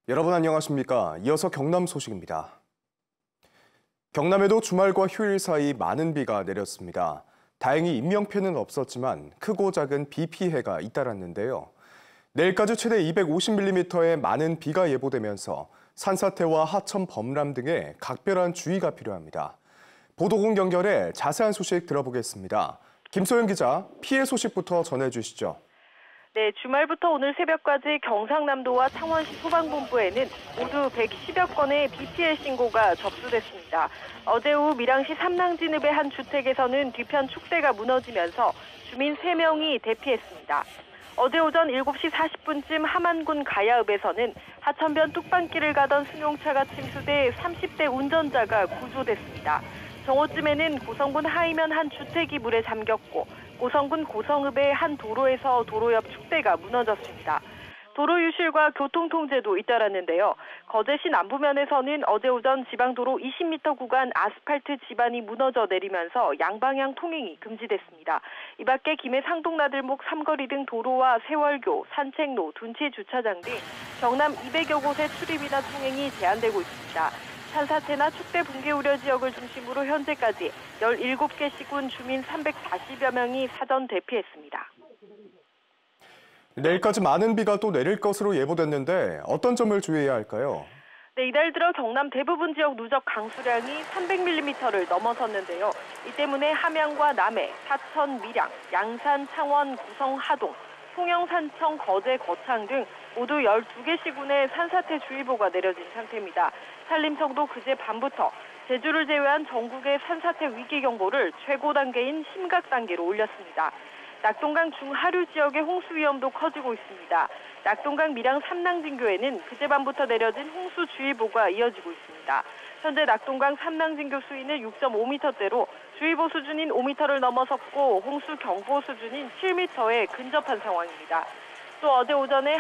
여러분 안녕하십니까? 이어서 경남 소식입니다. 경남에도 주말과 휴일 사이 많은 비가 내렸습니다. 다행히 인명피해는 없었지만 크고 작은 비 피해가 잇따랐는데요. 내일까지 최대 250mm의 많은 비가 예보되면서 산사태와 하천 범람 등의 각별한 주의가 필요합니다. 보도국 연결해 자세한 소식 들어보겠습니다. 김소영 기자, 피해 소식부터 전해주시죠. 네, 주말부터 오늘 새벽까지 경상남도와 창원시 소방본부에는 모두 110여 건의 비 피해 신고가 접수됐습니다. 어제 오후 밀양시 삼랑진읍의 한 주택에서는 뒤편 축대가 무너지면서 주민 3명이 대피했습니다. 어제 오전 7시 40분쯤 함안군 가야읍에서는 하천변 뚝방길을 가던 승용차가 침수돼 30대 운전자가 구조됐습니다. 정오쯤에는 고성군 하이면 한 주택이 물에 잠겼고 고성군 고성읍의 한 도로에서 도로 옆 축대가 무너졌습니다. 도로 유실과 교통 통제도 잇따랐는데요. 거제시 남부면에서는 어제 오전 지방도로 20m 구간 아스팔트 지반이 무너져 내리면서 양방향 통행이 금지됐습니다. 이 밖에 김해 상동나들목 삼거리 등 도로와 세월교, 산책로, 둔치 주차장 등 경남 200여 곳의 출입이나 통행이 제한되고 있습니다. 산사태나 축대 붕괴 우려 지역을 중심으로 현재까지 17개 시군 주민 340여 명이 사전 대피했습니다. 내일까지 많은 비가 또 내릴 것으로 예보됐는데 어떤 점을 주의해야 할까요? 네, 이달 들어 경남 대부분 지역 누적 강수량이 300mm를 넘어섰는데요. 이 때문에 함양과 남해, 사천, 밀양, 양산, 창원, 구성, 하동, 통영, 산청, 거제, 거창 등 모두 12개 시군에 산사태 주의보가 내려진 상태입니다. 산림청도 그제 밤부터 제주를 제외한 전국의 산사태 위기 경보를 최고 단계인 심각 단계로 올렸습니다. 낙동강 중하류 지역의 홍수 위험도 커지고 있습니다. 낙동강 밀양 삼랑진교에는 그제 밤부터 내려진 홍수주의보가 이어지고 있습니다. 현재 낙동강 삼랑진교 수위는 6.5m대로 주의보 수준인 5m를 넘어섰고 홍수 경보 수준인 7m에 근접한 상황입니다. 또 어제 오전에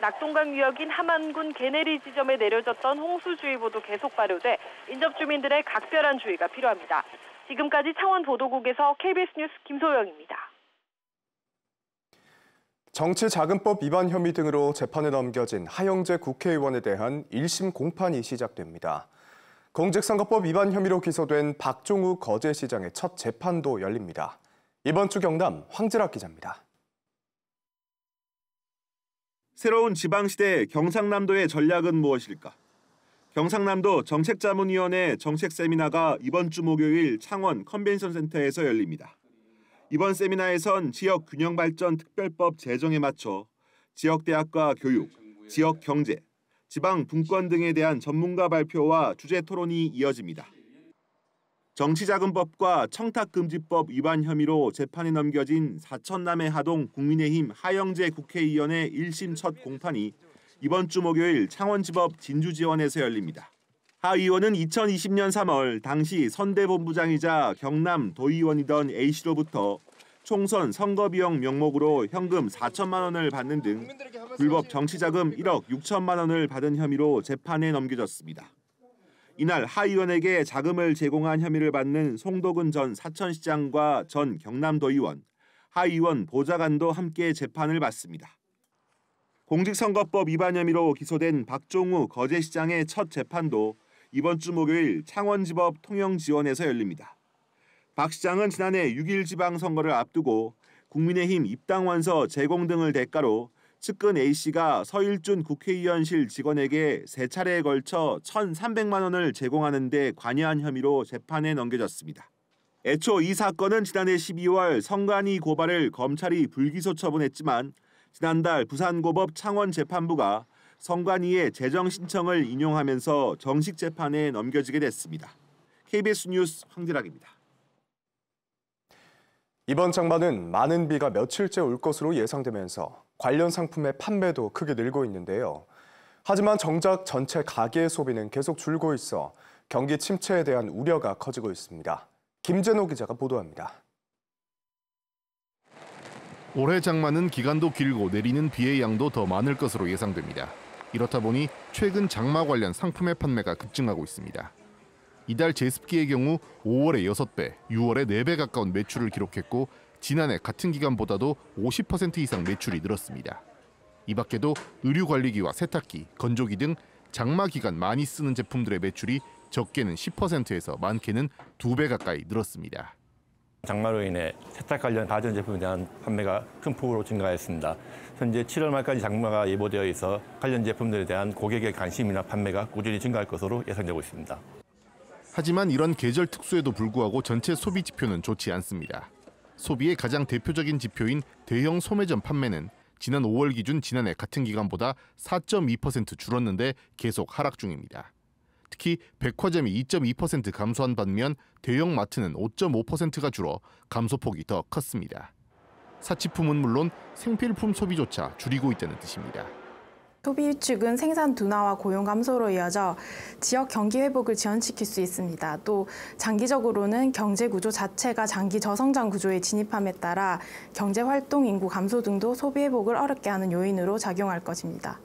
낙동강 유역인 함안군 개내리 지점에 내려졌던 홍수주의보도 계속 발효돼 인접 주민들의 각별한 주의가 필요합니다. 지금까지 창원 보도국에서 KBS 뉴스 김소영입니다. 정치자금법 위반 혐의 등으로 재판에 넘겨진 하영재 국회의원에 대한 1심 공판이 시작됩니다. 공직선거법 위반 혐의로 기소된 박종욱 거제시장의 첫 재판도 열립니다. 이번 주 경남 황지락 기자입니다. 새로운 지방시대 경상남도의 전략은 무엇일까? 경상남도 정책자문위원회 정책세미나가 이번 주 목요일 창원 컨벤션센터에서 열립니다. 이번 세미나에선 지역균형발전특별법 제정에 맞춰 지역대학과 교육, 지역경제, 지방분권 등에 대한 전문가 발표와 주제 토론이 이어집니다. 정치자금법과 청탁금지법 위반 혐의로 재판에 넘겨진 사천남해 하동 국민의힘 하영재 국회의원의 1심 첫 공판이 이번 주 목요일 창원지법 진주지원에서 열립니다. 하 의원은 2020년 3월 당시 선대본부장이자 경남 도의원이던 A씨로부터 총선 선거비용 명목으로 현금 4천만 원을 받는 등 불법 정치자금 1억 6천만 원을 받은 혐의로 재판에 넘겨졌습니다. 이날 하 의원에게 자금을 제공한 혐의를 받는 송도근 전 사천시장과 전 경남도의원, 하 의원 보좌관도 함께 재판을 받습니다. 공직선거법 위반 혐의로 기소된 박종욱 거제시장의 첫 재판도 이번 주 목요일 창원지법 통영지원에서 열립니다. 박 시장은 지난해 6.1 지방선거를 앞두고 국민의힘 입당원서 제공 등을 대가로 측근 A씨가 서일준 국회의원실 직원에게 3차례에 걸쳐 1,300만 원을 제공하는 데 관여한 혐의로 재판에 넘겨졌습니다. 애초 이 사건은 지난해 12월 성관이 고발을 검찰이 불기소 처분했지만 지난달 부산고법 창원재판부가 성관이의 재정 신청을 인용하면서 정식 재판에 넘겨지게 됐습니다. KBS 뉴스 황지락입니다. 이번 장마는 많은 비가 며칠째 올 것으로 예상되면서 관련 상품의 판매도 크게 늘고 있는데요. 하지만 정작 전체 가계 소비는 계속 줄고 있어 경기 침체에 대한 우려가 커지고 있습니다. 김재노 기자가 보도합니다. 올해 장마는 기간도 길고 내리는 비의 양도 더 많을 것으로 예상됩니다. 이렇다 보니 최근 장마 관련 상품의 판매가 급증하고 있습니다. 이달 제습기의 경우 5월에 6배, 6월에 4배 가까운 매출을 기록했고 지난해 같은 기간보다도 50% 이상 매출이 늘었습니다. 이 밖에도 의류관리기와 세탁기, 건조기 등 장마 기간 많이 쓰는 제품들의 매출이 적게는 10%에서 많게는 2배 가까이 늘었습니다. 장마로 인해 세탁 관련 가전제품에 대한 판매가 큰 폭으로 증가했습니다. 현재 7월 말까지 장마가 예보되어 있어 관련 제품들에 대한 고객의 관심이나 판매가 꾸준히 증가할 것으로 예상되고 있습니다. 하지만 이런 계절 특수에도 불구하고 전체 소비 지표는 좋지 않습니다. 소비의 가장 대표적인 지표인 대형 소매점 판매는 지난 5월 기준 지난해 같은 기간보다 4.2% 줄었는데 계속 하락 중입니다. 특히 백화점이 2.2% 감소한 반면 대형 마트는 5.5%가 줄어 감소폭이 더 컸습니다. 사치품은 물론 생필품 소비조차 줄이고 있다는 뜻입니다. 소비 위축은 생산 둔화와 고용 감소로 이어져 지역 경기 회복을 지연시킬 수 있습니다. 또 장기적으로는 경제 구조 자체가 장기 저성장 구조에 진입함에 따라 경제 활동 인구 감소 등도 소비 회복을 어렵게 하는 요인으로 작용할 것입니다.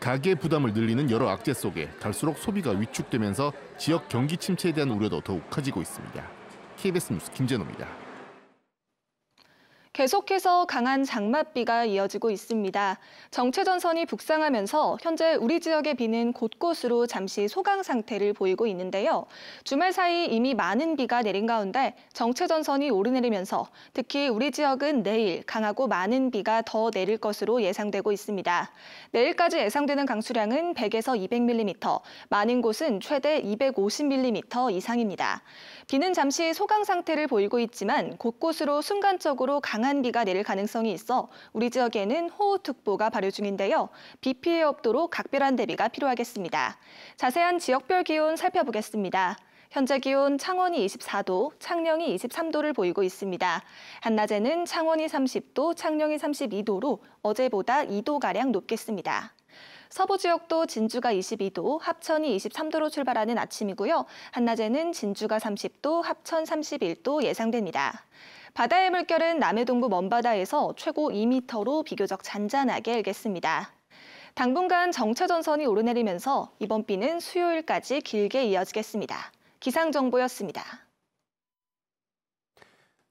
가계 부담을 늘리는 여러 악재 속에 갈수록 소비가 위축되면서 지역 경기 침체에 대한 우려도 더욱 커지고 있습니다. KBS 뉴스 김재노입니다. 계속해서 강한 장맛비가 이어지고 있습니다. 정체전선이 북상하면서 현재 우리 지역의 비는 곳곳으로 잠시 소강 상태를 보이고 있는데요. 주말 사이 이미 많은 비가 내린 가운데 정체전선이 오르내리면서 특히 우리 지역은 내일 강하고 많은 비가 더 내릴 것으로 예상되고 있습니다. 내일까지 예상되는 강수량은 100에서 200mm, 많은 곳은 최대 250mm 이상입니다. 비는 잠시 소강 상태를 보이고 있지만 곳곳으로 순간적으로 강한 비가 내릴 가능성이 있어 우리 지역에는 호우특보가 발효 중인데요. 비 피해 없도록 각별한 대비가 필요하겠습니다. 자세한 지역별 기온 살펴보겠습니다. 현재 기온 창원이 24도, 창녕이 23도를 보이고 있습니다. 한낮에는 창원이 30도, 창녕이 32도로 어제보다 2도가량 높겠습니다. 서부 지역도 진주가 22도, 합천이 23도로 출발하는 아침이고요. 한낮에는 진주가 30도, 합천 31도 예상됩니다. 바다의 물결은 남해동부 먼바다에서 최고 2m로 비교적 잔잔하게 일겠습니다. 당분간 정체전선이 오르내리면서 이번 비는 수요일까지 길게 이어지겠습니다. 기상정보였습니다.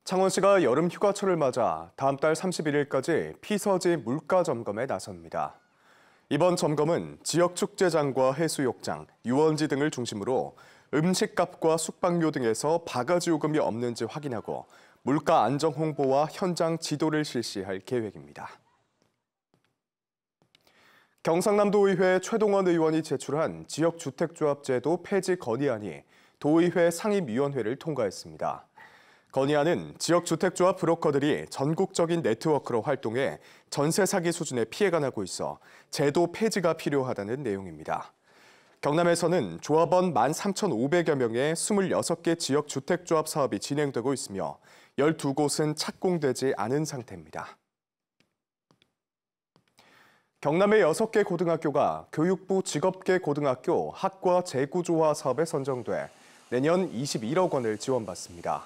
창원시가 여름 휴가철을 맞아 다음 달 31일까지 피서지 물가 점검에 나섭니다. 이번 점검은 지역 축제장과 해수욕장, 유원지 등을 중심으로 음식값과 숙박료 등에서 바가지 요금이 없는지 확인하고 물가 안정 홍보와 현장 지도를 실시할 계획입니다. 경상남도의회 최동원 의원이 제출한 지역주택조합제도 폐지 건의안이 도의회 상임위원회를 통과했습니다. 건의안은 지역주택조합 브로커들이 전국적인 네트워크로 활동해 전세 사기 수준의 피해가 나고 있어 제도 폐지가 필요하다는 내용입니다. 경남에서는 조합원 13,500여 명의 26개 지역주택조합 사업이 진행되고 있으며 12곳은 착공되지 않은 상태입니다. 경남의 6개 고등학교가 교육부 직업계 고등학교 학과 재구조화 사업에 선정돼 내년 21억 원을 지원받습니다.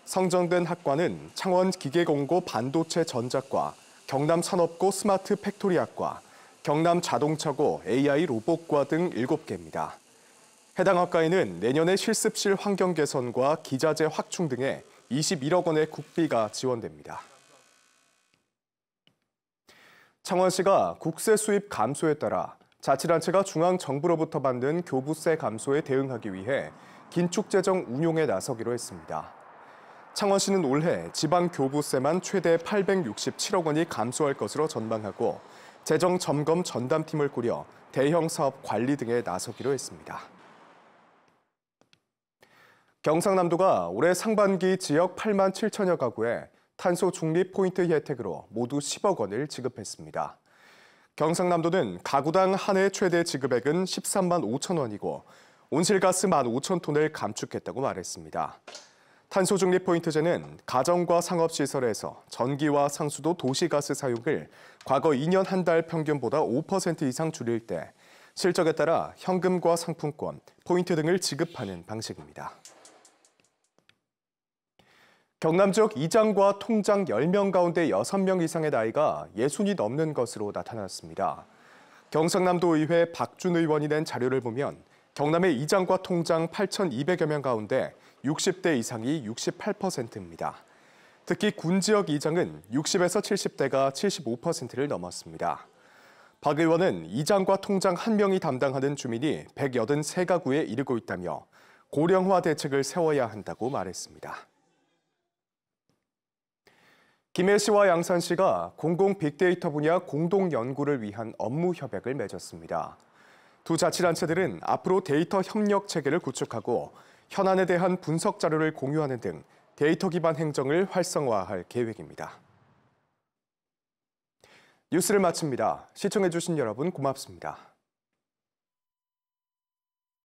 선정된 학과는 창원 기계공고 반도체 전작과, 경남 산업고 스마트 팩토리학과, 경남 자동차고 AI 로봇과 등 7개입니다. 해당 학과에는 내년에 실습실 환경 개선과 기자재 확충 등에 21억 원의 국비가 지원됩니다. 창원시가 국세 수입 감소에 따라 자치단체가 중앙정부로부터 받는 교부세 감소에 대응하기 위해 긴축 재정 운용에 나서기로 했습니다. 창원시는 올해 지방 교부세만 최대 867억 원이 감소할 것으로 전망하고 재정 점검 전담팀을 꾸려 대형 사업 관리 등에 나서기로 했습니다. 경상남도가 올해 상반기 지역 8만 7천여 가구에 탄소 중립 포인트 혜택으로 모두 10억 원을 지급했습니다. 경상남도는 가구당 한 해 최대 지급액은 13만 5천 원이고 온실가스 15,000톤을 감축했다고 말했습니다. 탄소 중립 포인트제는 가정과 상업시설에서 전기와 상수도 도시가스 사용을 과거 2년 한 달 평균보다 5% 이상 줄일 때 실적에 따라 현금과 상품권, 포인트 등을 지급하는 방식입니다. 경남 지역 이장과 통장 10명 가운데 6명 이상의 나이가 60이 넘는 것으로 나타났습니다. 경상남도의회 박준 의원이 낸 자료를 보면 경남의 이장과 통장 8,200여 명 가운데 60대 이상이 68%입니다. 특히 군 지역 이장은 60에서 70대가 75%를 넘었습니다. 박 의원은 이장과 통장 1명이 담당하는 주민이 183가구에 이르고 있다며 고령화 대책을 세워야 한다고 말했습니다. 김해시와 양산시가 공공 빅데이터 분야 공동 연구를 위한 업무 협약을 맺었습니다. 두 자치단체들은 앞으로 데이터 협력 체계를 구축하고 현안에 대한 분석 자료를 공유하는 등 데이터 기반 행정을 활성화할 계획입니다. 뉴스를 마칩니다. 시청해주신 여러분 고맙습니다.